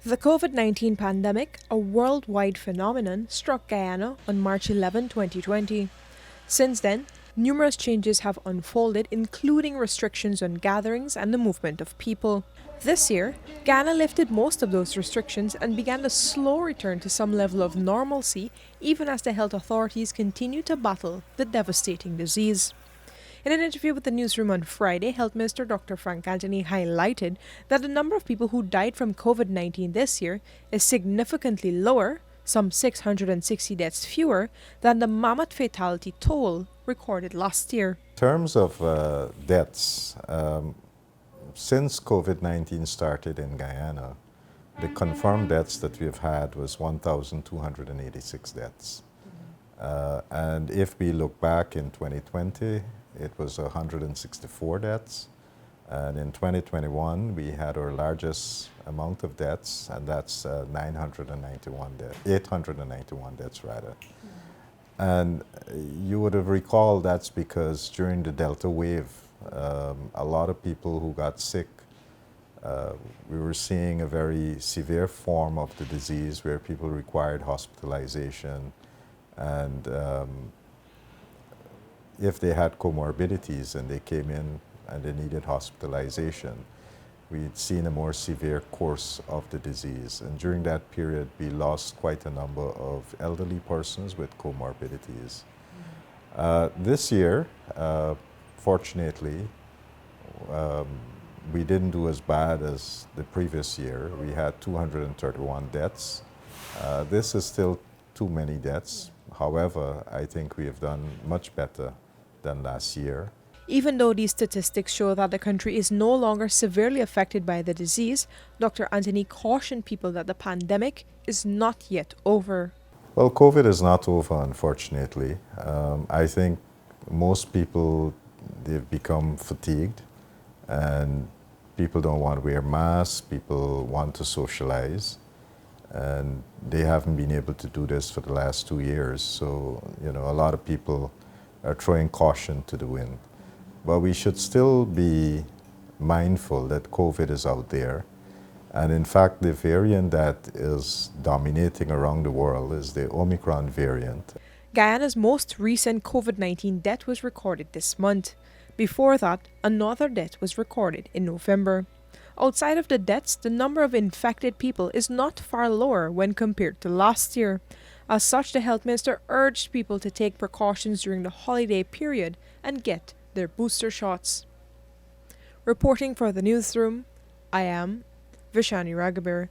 The COVID-19 pandemic, a worldwide phenomenon, struck Guyana on March 11, 2020. Since then, numerous changes have unfolded, including restrictions on gatherings and the movement of people. This year, Ghana lifted most of those restrictions and began a slow return to some level of normalcy, even as the health authorities continue to battle the devastating disease. In an interview with the newsroom on Friday, Health Minister Dr. Frank Anthony highlighted that the number of people who died from COVID-19 this year is significantly lower, some 660 deaths fewer, than the mammoth fatality toll recorded last year. In terms of deaths, since COVID-19 started in Guyana, the confirmed deaths that we've had was 1,286 deaths. And if we look back in 2020, it was 164 deaths. And in 2021, we had our largest amount of deaths, and that's 891 deaths rather. And you would have recalled that's because during the Delta wave, a lot of people who got sick, we were seeing a very severe form of the disease where people required hospitalization, and if they had comorbidities and they came in and they needed hospitalization, we'd seen a more severe course of the disease. And during that period, we lost quite a number of elderly persons with comorbidities. This year, fortunately, we didn't do as bad as the previous year. We had 231 deaths. This is still too many deaths. However, I think we have done much better than last year. Even though these statistics show that the country is no longer severely affected by the disease, Dr. Anthony cautioned people that the pandemic is not yet over. Well, COVID is not over, unfortunately. I think most people, they've become fatigued, and people don't want to wear masks, people want to socialize, and they haven't been able to do this for the last 2 years. So, a lot of people are throwing caution to the wind. But we should still be mindful that COVID is out there. And in fact, the variant that is dominating around the world is the Omicron variant. Guyana's most recent COVID-19 death was recorded this month. Before that, another death was recorded in November. Outside of the deaths, the number of infected people is not far lower when compared to last year. As such, the health minister urged people to take precautions during the holiday period and get their booster shots. Reporting for the newsroom, I am Vishani Ragobeer.